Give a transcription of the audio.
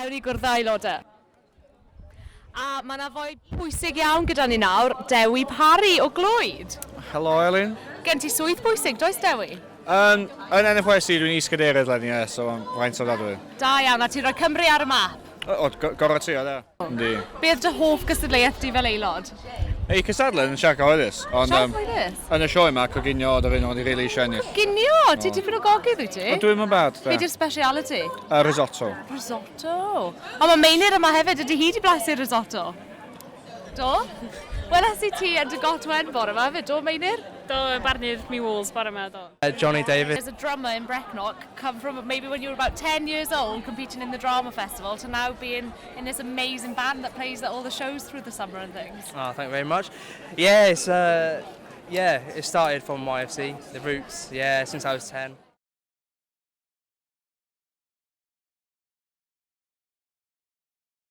Ewn ni gwrdd aelodau. A mae yna foi pwysig iawn gyda ni nawr, Dewi Parry o Glwyd. Helo, Elin. Gen ti swydd bwysig, does Dewi? Yn NFWC dwi'n is-gadeirydd lenni, so mae'n faint o ddadwy. Da iawn, a ti roi Cymru ar y map. Gorau ti o da. Yndi. Be oedd dy hoff gystadleuaeth di fel aelod? Ei, cystadlen yn siarc oedus. Siarc oedus? Yn y sioe yma, coginio oedd yr un oedd i rili eisiau ennill. Ginio? Ti dipyn o gogydd wyt ti? O, dwi'n yn bad, da. Be di'r speciality? Risotto. Risotto? O, mae Meinir yma hefyd, ydy hi di blasu risotto? Do? Weles i ti yn dy gotwen bore yma hefyd, do Meinir? Do, barnu'r mi wools bore yma, do. Johnny David. As a drummer in Brecknock, come from maybe when you were about 10 years old, competing in the drama festival, to now being in this amazing band that plays at all the shows through the summer and things. Oh, thank you very much. Yeah, it started from YFC, the roots, since I was 10.